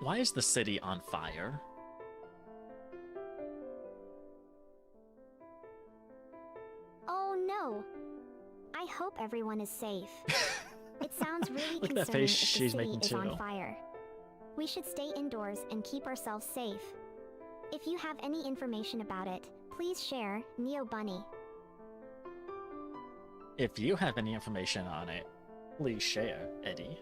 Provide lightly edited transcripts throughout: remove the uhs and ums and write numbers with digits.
Why is the city on fire? Oh no! I hope everyone is safe. It sounds really Look at that concerning face if the she's city making is too. on fire. We should stay indoors and keep ourselves safe. If you have any information about it, please share, Neobunny. If you have any information on it, please share, Eddie.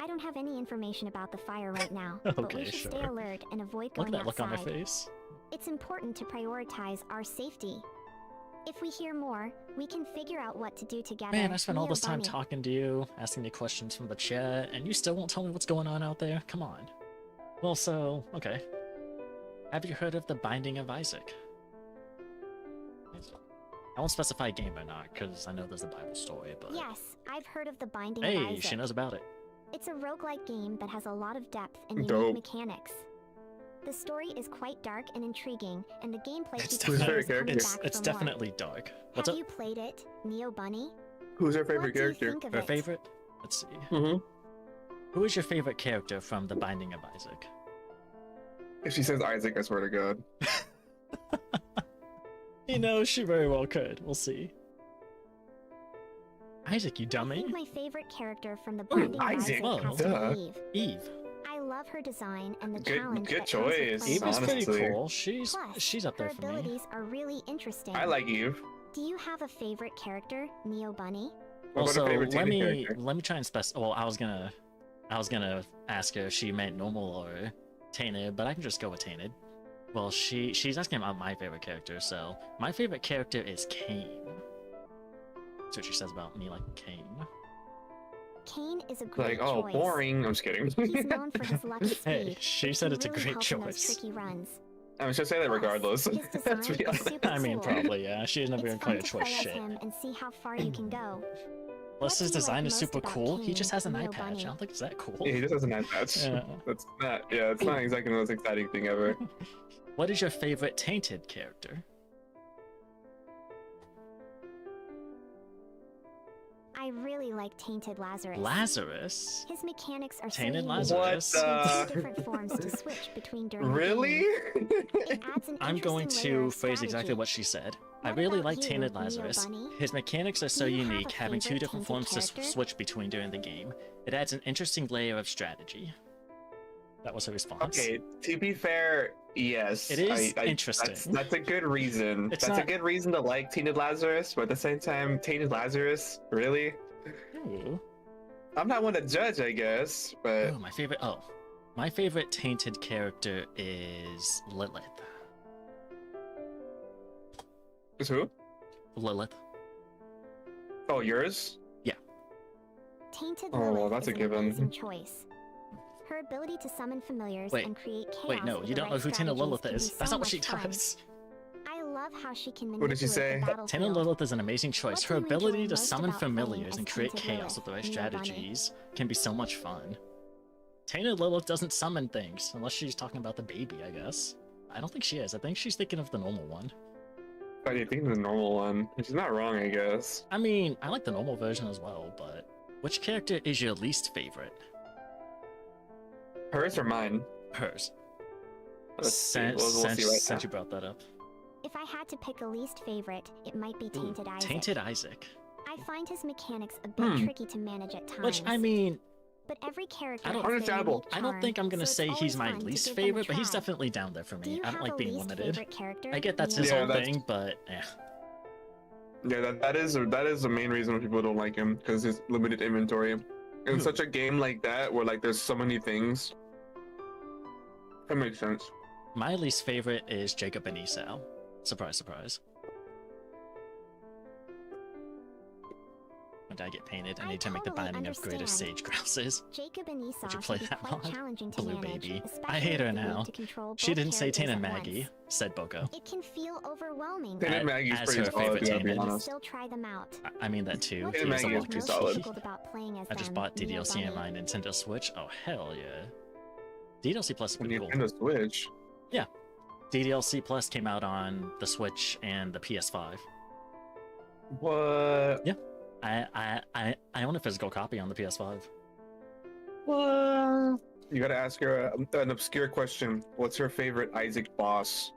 I don't have any information about the fire right now, but we Okay, should sure. stay alert and avoid Look going at that look on her outside. face. It's important to prioritize our safety. If we hear more, we can figure out what to do together. Man, I spent all this time Neobunny. talking to you, asking you questions from the chat, and you still won't tell me what's going on out there? Come on. Well, so, okay. Have you heard of the Binding of Isaac? I won't specify game or not, because I know there's a Bible story, but... Yes, I've heard of the Binding of Hey, Isaac. she knows about it. It's a roguelike game that has a lot of depth and unique Dope. mechanics. The story is quite dark and intriguing, and the gameplay It's keeps Who's her players favorite coming character? back It's for definitely dark. more. What's Have up? you played it, Neobunny? Who's her favorite What do you character? think of Her it? favorite? Let's see. Mm-hmm. Who is your favorite character from the Binding of Isaac? If she says Isaac, I swear to God. You know, she very well could. We'll see. Isaac, you I dummy. think my favorite character from the Binding of Isaac, Isaac has to duh. be Eve. Eve. I love her design and the Good- challenge good that comes with choice. playing Eve is as her. pretty honestly. cool. She's Plus, up there her for me. abilities are really interesting. I like Eve. Do you have a favorite character, Neobunny? What about Also, a favorite let dating me character? let me try and Well, I was gonna ask her if she meant normal or tainted, but I can just go with tainted. Well, she's asking about my favorite character, so my favorite character is Cain. That's what she says about me, like Cain. Cain is a great Like, oh, choice. boring. I'm just kidding. He's known for his lucky speed. Hey, she which said can it's a really great help in those choice. tricky runs. I was just saying that Plus, regardless. his Let's design be is honest. super I mean, cool. probably, yeah. She's never It's gonna play fun a to choice play as shit. him and see how far you can go. Plus, his do you design like is most super about cool. He Cain, just has an eye Neobunny? patch. I don't think it's that cool. Yeah, he just has a nice patch. Yeah. That's not. Yeah, it's not exactly the most exciting thing ever. What is your favorite tainted character? I really like Tainted Lazarus. Lazarus? His mechanics are Tainted so unique. Lazarus? What He the- has different forms to switch between during Really? the game. It adds an I'm going interesting layer to of phrase exactly strategy. what she said. I What really about like you, Tainted Lazarus. Neobunny? His mechanics are so Do you have unique, a having two favorite different tainted forms to character? switch between during the game. It adds an interesting layer of strategy. That was her response. Okay, to be fair, yes. It is interesting. That's a good reason. It's That's a not- good reason to like Tainted Lazarus, but at the same time, Tainted Lazarus, really? Ooh. I'm not one to judge, I guess, but Oh, my favorite. Oh, my favorite tainted character is Lilith. is who? Lilith. Oh, yours? Tainted Oh, Lilith that's is a an given. amazing choice. Her ability to summon familiars Wait, and create chaos Wait, no, with you the don't know right who Tainted strategies Lilith can be is. That's so not what she much fun. does. I love how she can What did she manipulate say? the battlefield. Tainted Lilith is an amazing choice. What Her do you enjoy ability to most summon about playing familiars as and create Tainted chaos Lilith, with the right Neobunny? strategies can be so much fun. Tainted Lilith doesn't summon things, unless she's talking about the baby, I guess. I don't think she is. I think she's thinking of the normal one. But I think the normal one. She's not wrong, I guess. I mean, I like the normal version as well, but which character is your least favorite? Hers or mine? Hers. Let's see. Since, We'll see right since now. you brought that up. If I had to pick a least favorite, it might be Ooh, Tainted Isaac. Tainted Isaac. I find his mechanics a bit Hmm. tricky to manage at times. Which, I mean, but every character I don't- has their Understandable. unique I don't charm, think I'm gonna so it's say he's always my fun to least give them a favorite, but he's try. definitely down there for Do me. you I don't have like a being least limited. favorite character? I get that's his Yeah, whole that's- thing, but eh. Yeah, that is the main reason why people don't like him, because his limited inventory. In Ooh. such a game like that, where like there's so many things, that makes sense. My least favorite is Jacob and Esau. Surprise, surprise. When I get painted, I I need to make the totally binding of greater understand. sage grasses. Jacob and Esau Would you play can be that quite mod? challenging to Blue manage, baby. I especially hate her if you need now. to control She both didn't say characters Tainted at Maggie, once. said Boko. It can feel overwhelming. Tainted As- Maggie's as pretty her solid, favorite yeah, to be Tainted. honest. Still try them out. I mean that too. What Tainted do you He is a Maggie is find pretty most solid. difficult about playing as I just them, bought DDLC in Neobunny? my Nintendo Switch. Oh hell yeah. DDLC Plus is When pretty you cool. Nintendo Switch. DDLC Plus came out on the Switch and the PS5. What? Yeah. I own a physical copy on the PS5. What? You gotta ask her an obscure question. What's her favorite Isaac boss?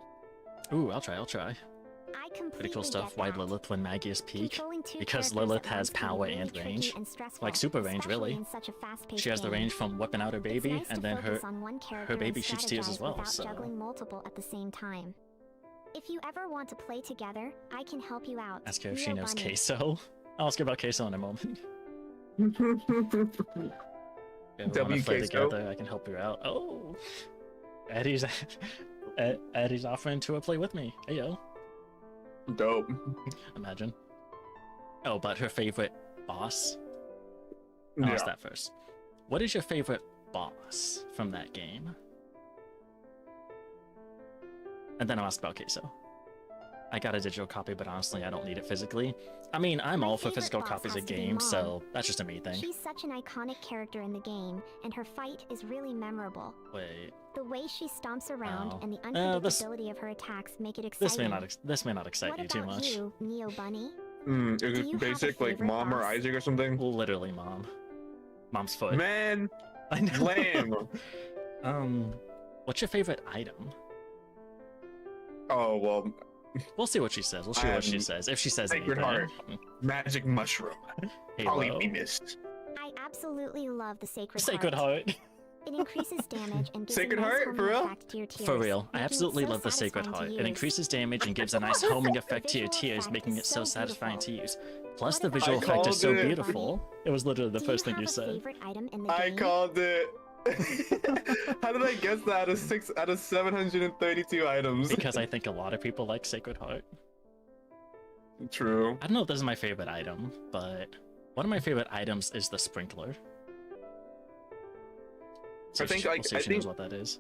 Ooh, I'll try. I completely Pretty cool stuff. get Why that. Lilith when Maggie is peak? Controlling two Because characters Lilith at has once can be power really and tricky range. and stressful, Like super range, especially really. in such a fast-paced She has the game. range from whipping out her It's baby, nice to and then focus on one character baby and shoots tears as strategize well, without so... juggling multiple at the same time. If you ever want to play together, I can help you out. Ask her if she knows Neobunny. queso. I'll ask her about queso in a moment. If we want to play WKSO. together, I can help you out. Oh! Eddie's... Eddie's offering to play with me. Heyo. Dope. Imagine. Oh, but her favorite boss? I'll ask that first. What is your favorite boss from that game? And then I'll ask about queso. I got a digital copy, but honestly, I don't need it physically. I mean, I'm My all for favorite physical boss copies has of to be games, Mom. so that's just a me thing. She's such an iconic character in the game, and her fight is really memorable. Wait, The way she stomps around Oh. and the This- unpredictability of her attacks make it this exciting. may not excite What you too about much. you, Neobunny? Is Do you it have a basic like favorite mom or boss? Isaac or something? Literally, mom. Mom's foot. Man, I know. lame. What's your favorite item? Oh well, We'll see what she says. We'll see what she says. If she says Sacred anything. Heart. Magic mushroom. Halo. Polyphemus. I absolutely love the Sacred Sacred Heart. Heart. It increases damage and gives Sacred a nice Heart? homing For real? effect to your tears, For real, I making it absolutely so love the Sacred satisfying Heart. to It use. increases damage and gives a nice homing effect to your visual tears, effect making is it so so satisfying to use. Plus, What the about visual you? effect is so I called it. beautiful. It was literally the Do first you thing you have a said. favorite item in the I game? called it. How did I guess that out of 732 items? Because I think a lot of people like Sacred Heart. True. I don't know if this is my favorite item, but one of my favorite items is the sprinkler. I think, we'll see if she I knows think what that is.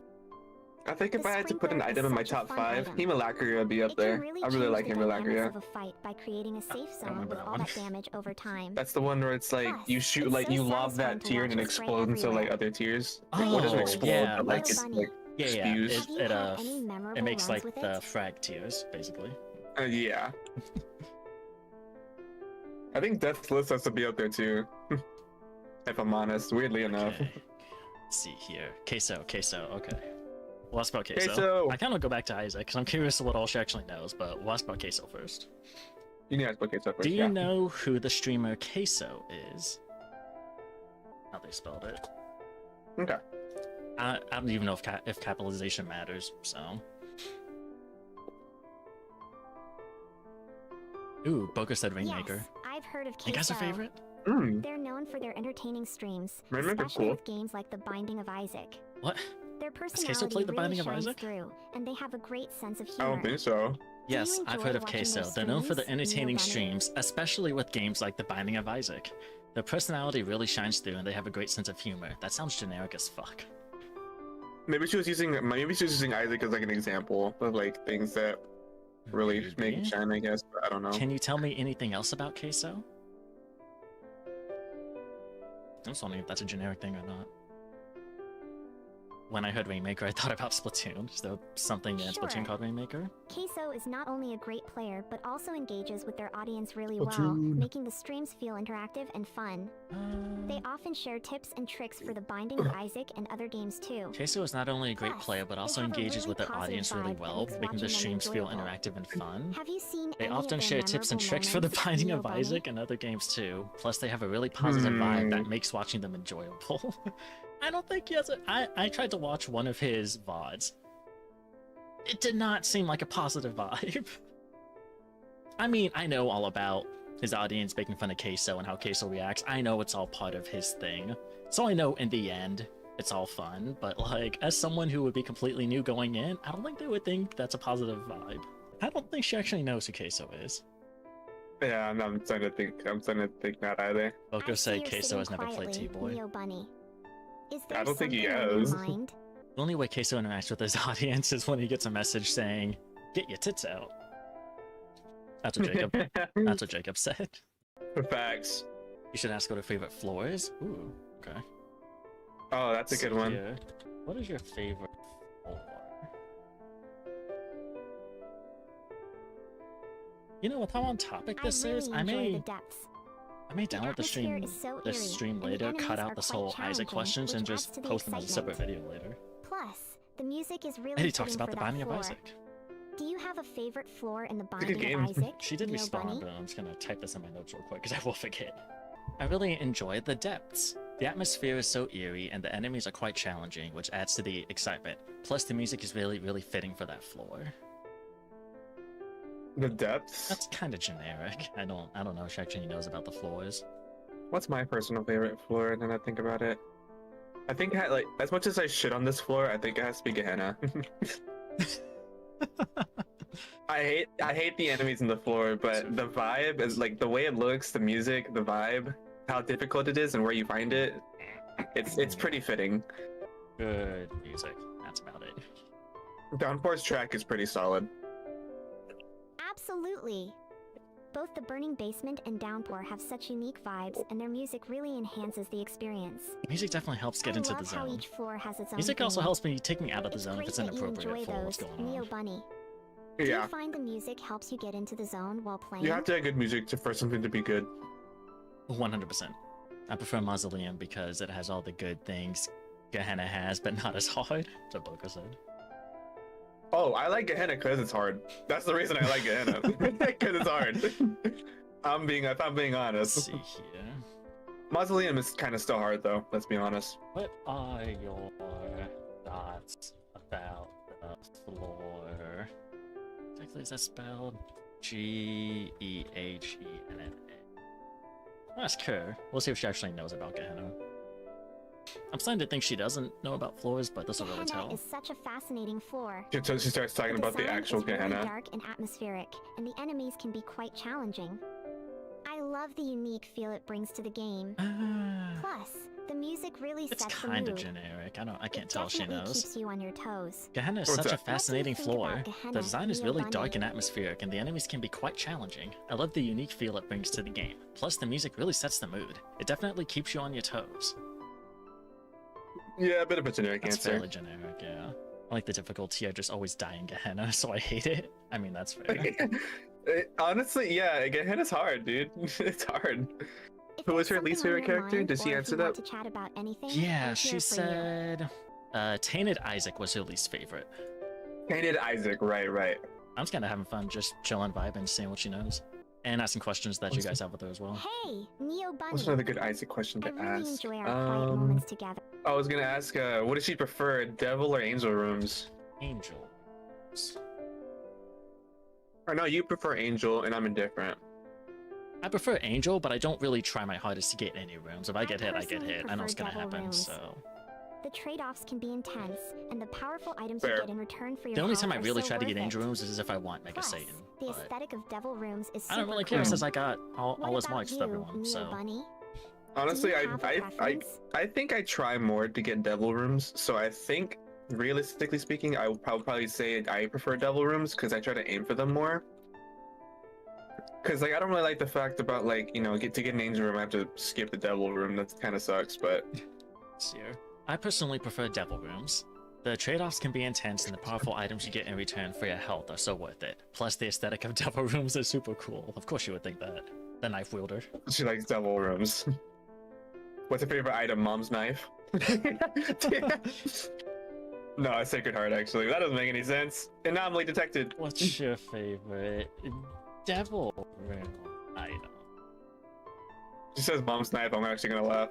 I think if The I had to put an sprinkler is item in my such a top fun 5, item. Hemolacria would be up It can there. really I really change like the dynamics Hemolacria. of a fight by creating a safe zone remember with that all one. that damage over time. That's the one where it's like Plus, you shoot it's like so you lob satisfying that to tier and watch it it spray explodes into like everywhere. other tiers. Oh, What doesn't explode, yeah, but like that's- it's like Yeah, spews. Have you it had any memorable it makes runs like with the it? frag tiers, basically. Yeah. I think Deathless has to be up there too. If I'm honest, weirdly enough. Okay. Let's see here. Queso. Okay. We'll ask about queso. Queso. I kind of go back to Isaac because I'm curious what all she actually knows, but we'll ask about queso first. You need to ask about Queso first. Do you yeah. know who the streamer Queso is? How they spelled it. Okay. I don't even know if capitalization matters, so. Ooh, Boca said Rainmaker. Yes, I've heard of You guys a Queso. favorite? They're known for their entertaining streams, Rainmaker's especially cool. with games like The Binding of Isaac. What? Their Queso personality played The really Binding of shines Isaac? through, and they have a great sense of I humor. don't think so. Yes, you I've enjoy heard of watching Queso. their They're known for the streams, entertaining Neobunny? streams, especially with games like The Binding of Isaac. Their personality really shines through, and they have a great sense of humor. That sounds generic as fuck. Maybe she was using Isaac as like an example of like things that really make Maybe? it shine, I guess. But I don't know. Can you tell me anything else about Queso? I'm just wondering if that's a generic thing or not. When I heard Rainmaker, I thought about Splatoon. Is there something in Sure. Splatoon called Rainmaker? Queso is not only a great player, but also engages with their audience really well, Splatoon. making the streams feel interactive and fun. They often share tips and tricks for The Binding of Isaac and other games too. Queso is not only a great Plus, player, but they also have a engages really with their positive audience really vibe that well, makes making the watching them streams feel enjoyable. interactive and fun. Have you seen They any often of their share tips and memorable tricks for The moments, Binding of Neobunny? Isaac and other games too. Plus, they have a really positive vibe that makes watching them enjoyable. I don't think he has a... I tried to watch one of his VODs. It did not seem like a positive vibe. I mean, I know all about his audience making fun of Queso and how Queso reacts. I know it's all part of his thing. So I know in the end, it's all fun. But like, as someone who would be completely new going in, I don't think they would think that's a positive vibe. I don't think she actually knows who Queso is. Yeah, I'm starting to think that either. Boko I see said you're Queso sitting has never played quietly, T-Boy. Neobunny. Is there I don't think he something on your has. mind? The only way Queso interacts with his audience is when he gets a message saying, "Get your tits out." That's what Jacob. That's what Jacob said. Facts. You should ask what her favorite floor is. Ooh, okay. Oh, that's a good one. Here, what is your favorite floor? You know, with how on topic this I really is, enjoy the depths. I may download the atmosphere stream is so this eerie, stream and the later, enemies cut are out this quite whole Isaac challenging, questions, and which just adds to the post them as a separate excitement. video later. Plus, the music is really And he talks fitting about for the that Binding of floor. Isaac. Do you have a favorite floor in the a good Binding game. of Isaac? She did respond, Neobunny? but I'm just gonna type this in my notes real quick because I will forget. I really enjoyed the depths. The atmosphere is so eerie, and the enemies are quite challenging, which adds to the excitement. Plus, the music is really, really fitting for that floor. The depths. That's kind of generic. I don't know if she actually knows about the floors. What's my personal favorite floor? Then I think about it. I think like as much as I shit on this floor, I think it has to be Gehenna. I hate the enemies in the floor, but the vibe is like the way it looks, the music, the vibe, how difficult it is, and where you find it. It's pretty fitting. Good music. That's about it. Downpour's track is pretty solid. Absolutely. Both the Burning Basement and Downpour have such unique vibes, and their music really enhances the experience. Music definitely helps get I into love the how zone. each floor has its own Music also theme. helps me take me out of the It's zone if great it's that you inappropriate enjoy for what's those, going on. Neobunny. Do Yeah, you find the music helps you get into the zone while playing? you have to have good music for something to be good. 100%. I prefer Mausoleum because it has all the good things Gehenna has, but not as hard. That's what Boca said. Oh, I like Gehenna because it's hard. That's the reason I like Gehenna. Because it's hard. if I'm being Let's honest. see here. Mausoleum is kind of still hard though. Let's be honest. What are your thoughts about the floor? Exactly, is that spelled? Gehenna. Ask her. We'll see if she actually knows about Gehenna. I'm starting to think she doesn't know about floors, but this will really Gehenna tell. is such a fascinating floor. So she starts talking about the design actual is really Gehenna. dark and atmospheric, and the enemies can be quite challenging. I love the unique feel it brings to the game. Plus, the music really It's sets the kind of mood. generic. I can't It tell if she definitely knows. keeps you on your toes. Gehenna is What's such a that? fascinating What do you think floor. about Gehenna, The design is really Neobunny? dark and atmospheric, and the enemies can be quite challenging. I love the unique feel it brings to the game. Plus, the music really sets the mood. It definitely keeps you on your toes. Yeah, a bit of a generic That's answer. fairly generic, yeah. I like the difficulty. I just always die in Gehenna, so I hate it. I mean, that's fair. Honestly, yeah, Gehenna's hard, dude. It's hard. If Who was there's her least something on favorite your character? mind, Did she or if answer you want that? to chat about anything, Yeah, I'm she here for you. said Tainted Isaac was her least favorite. Painted Isaac, right. I'm just kind of having fun, just chilling, vibing, seeing what she knows. And asking questions that you guys have with her as well. Hey, Neobunny. What's another good Isaac question I to really ask? enjoy our quiet moments together. I was gonna ask, what does she prefer, devil or angel rooms? Angels. Or no, you prefer angel, and I'm indifferent. I prefer Angel, but I don't really try my hardest to get any rooms. If I get hit, I get personally hit. I know it's prefer gonna devil happen, rooms. so... The trade-offs can be intense, and the powerful items Fair. you get in return for your The only help time I are really so try to get worth it. Angel rooms is if I want Mega Plus, Satan. the But aesthetic of devil rooms is I don't super really care cool. since I got all What his about marks you, with everyone, so... Neobunny? Honestly, Do you have a preference? I think I try more to get devil rooms, so I think, realistically speaking, I would probably say I prefer devil rooms, because I try to aim for them more. Because, like, I don't really like the fact about, like, you know, to get an angel room, I have to skip the devil room. That kind of sucks, but... Here. I personally prefer Devil Rooms. The trade-offs can be intense, and the powerful items you get in return for your health are so worth it. Plus, the aesthetic of Devil Rooms is super cool. Of course you would think that. The knife wielder. She likes devil rooms. What's her favorite item? Mom's knife? No, it's Sacred Heart, actually. That doesn't make any sense. Anomaly detected. What's your favorite Devil Room item? She says mom's knife, I'm actually gonna laugh.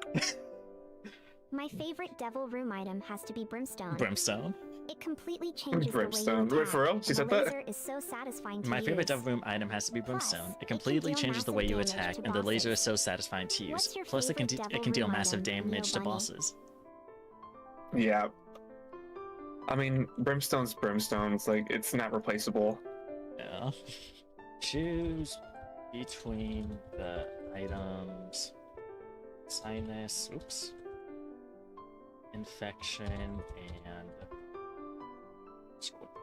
My favorite devil room item has to be Brimstone. Brimstone? It completely changes Brimstone. the way you Wait, for real? attack, She and said the that? laser is so satisfying to My favorite use. Devil Room item has to be Brimstone. Plus, It it can completely deal changes the way massive you damage attack, to and the laser is bosses. so satisfying to use. What's your Plus, it can, favorite it Devil can deal Room massive item, damage to Neobunny? bosses. Yeah. I mean, Brimstone's Brimstone. It's like, it's not replaceable. Yeah. Choose between the items sinus, oops, infection, and Scorpio.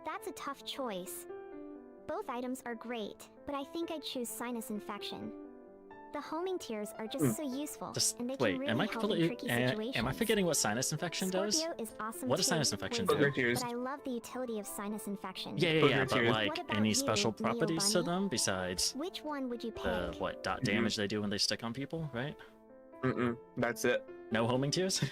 That's a tough choice. Both items are great, but I think I'd choose sinus infection. The homing tears are just so useful, Just and they can wait, really am I help in completely tricky situations. am I forgetting what sinus infection does? Scorpio is awesome What does too sinus with infection poison, do? Tears. but I love the utility of sinus infection. Yeah, Booger but tears. like What about any you, special properties to Neobunny? them besides Which one would you pick? the what dot damage they do when they stick on people, right? That's it. No homing tears?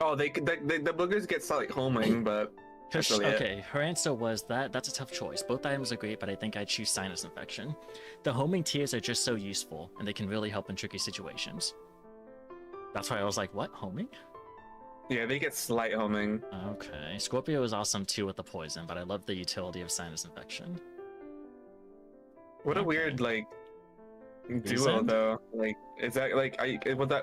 Oh, the boogers get like homing, but that's really it. Okay, her answer was that's a tough choice. Both items are great, but I think I'd choose sinus infection. The homing tears are just so useful, and they can really help in tricky situations. That's why I was like, what, homing? Yeah, they get slight homing. Okay, Scorpio is awesome too with the poison, but I love the utility of sinus infection. What a Okay. weird like duo Reason? though. Like, is that like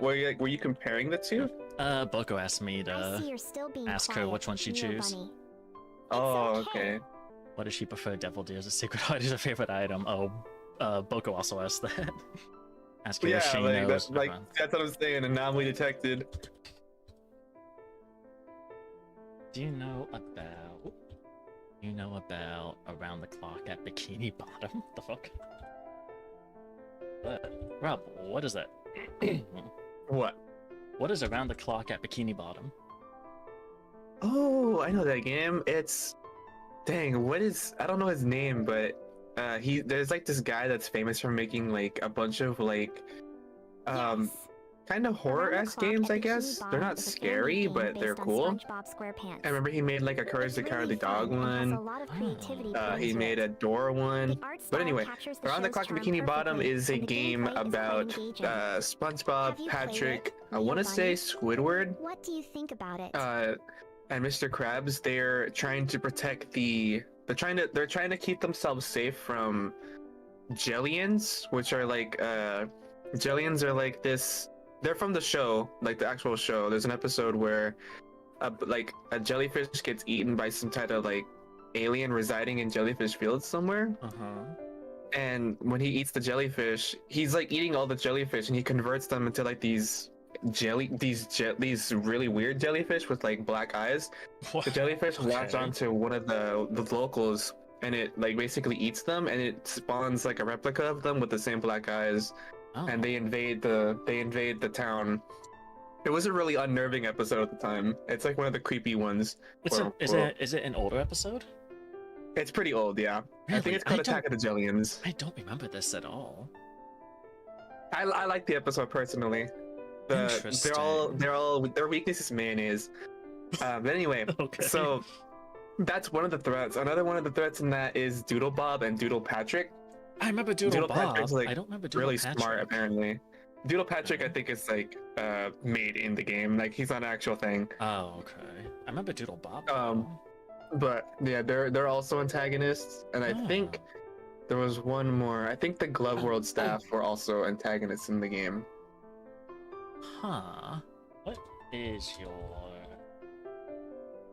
were you comparing the two? Boko asked me I to see you're still being ask her quiet, which one she'd choose. Neobunny. Oh, It's okay. okay. What does she prefer? Devil Deers or Secret Heart is her favorite item? Oh, Boko also asked that. Ask her Yeah, if she like knows. that's what I'm saying. Anomaly detected. Do you know about around the clock at Bikini Bottom? The fuck? Rob, what is that? What? What is around the clock at Bikini Bottom? Oh, I know that game. It's dang. What is? I don't know his name, but there's like this guy that's famous for making like a bunch of like Yes. kind of horror-esque Around the games, Clock I at Bikini guess. They're Bottom not is a family scary, game but they're based on cool. SpongeBob SquarePants. I remember he made like a Courage It's the Cowardly really Dog fun and has a one. lot of creativity put He into made it. a Dora one. The art But style anyway, captures the Around the show's Clock at charm Bikini Bottom perfectly, is a and the game gameplay is quite about engaging. SpongeBob, Have you played Patrick, it, I want to say Neobunny? Squidward, What do you think about it? and Mr. Krabs. They're trying to protect they're trying to keep themselves safe from Jellians, which are like Jellians are like this. They're from the show, like the actual show. There's an episode where a jellyfish gets eaten by some type of like alien residing in jellyfish fields somewhere. And when he eats the jellyfish, he's like eating all the jellyfish, and he converts them into like these really weird jellyfish with like black eyes. The jellyfish latch onto one of the locals, and it like basically eats them, and it spawns like a replica of them with the same black eyes. Oh. And they invade the town. It was a really unnerving episode at the time. It's like one of the creepy ones. Is it an older episode? It's pretty old, yeah. I Really? think it's called Attack of the Jellians. I don't remember this at all. I like the episode personally. Their weakness is mayonnaise. But anyway, Okay. so that's one of the threats. Another one of the threats in that is Doodle Bob and Doodle Patrick. I remember Doodle Bob. Patrick's like I don't remember Doodle really Patrick. smart apparently. Doodle Patrick, Okay. I think, is like made in the game. Like he's not an actual thing. Oh, okay. I remember Doodle Bob. But yeah, they're also antagonists, and I Ah. think there was one more. I think the Glove World staff were also antagonists in the game. Huh. What is your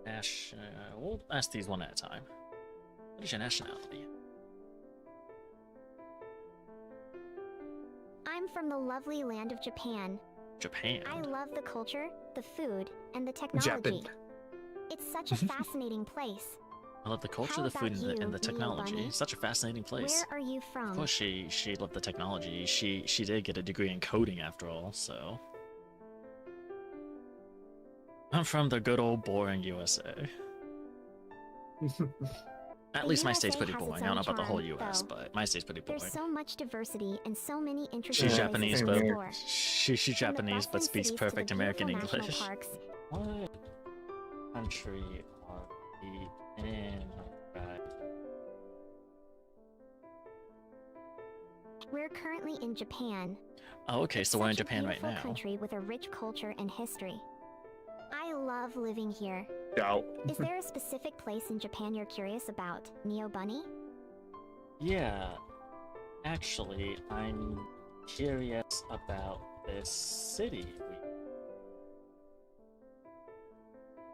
national? We'll ask these one at a time. What is your nationality? I'm from the lovely land of Japan. Japan. I love the culture, the food, and the technology. It's such a fascinating place. I love the culture, How the food, about and the you, technology. Neobunny? Such a fascinating place. Where are you Of from? course, she loved the technology. She did get a degree in coding after all, so. I'm from the good old boring USA. At The least my USA state's pretty has its boring. I don't know own about the whole charm, US, though. but my state's pretty boring. There's so much diversity and so many interesting She's Yeah, places Japanese, to but explore. she's From the Japanese, but bustling speaks cities to the perfect American beautiful national English. parks. What country are we in? Right. We're currently in Japan. Oh, okay, so we're in Such a Japan right beautiful now. country with a rich culture and history. I love living here. Yeah. Is there a specific place in Japan you're curious about, Neobunny? Yeah, actually, I'm curious about this city.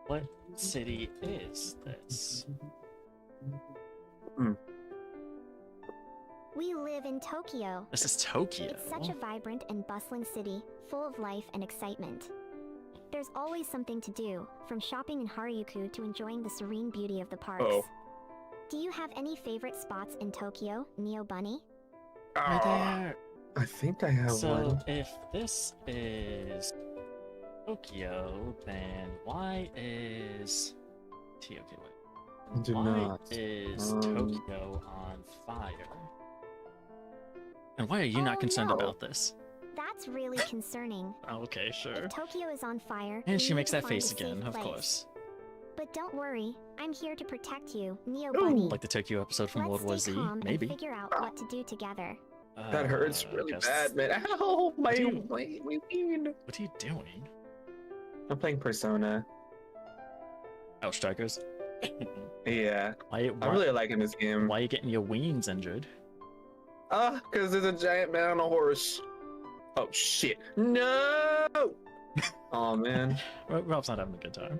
What city is this? We live in Tokyo. This is Tokyo. It's such a vibrant and bustling city, full of life and excitement. There's always something to do, from shopping in Harajuku to enjoying the serene beauty of the parks. Uh-oh. Do you have any favorite spots in Tokyo, Neobunny? Are there I think I have So one. if this is Tokyo, then why is okay, wait. Do Why not. is Tokyo on fire? And why are you Oh, not concerned no. about this? That's really concerning. Okay, sure. If Tokyo is on fire, And we she need makes to that find a face safe again, of place. course. But don't worry, I'm here to protect you, Neo Ooh. Bunny. Like the Tokyo episode from Let's World War stay Z, calm maybe. and figure out what to do together. That hurts really guess- bad, man. Ow, my do you- wound. What are you doing? I'm playing Persona. Oh, strikers. Yeah, why, I'm really liking this game. why are you getting your wings injured? Because there's a giant man on a horse. Oh shit! No! Oh man. Rob's not having a good time.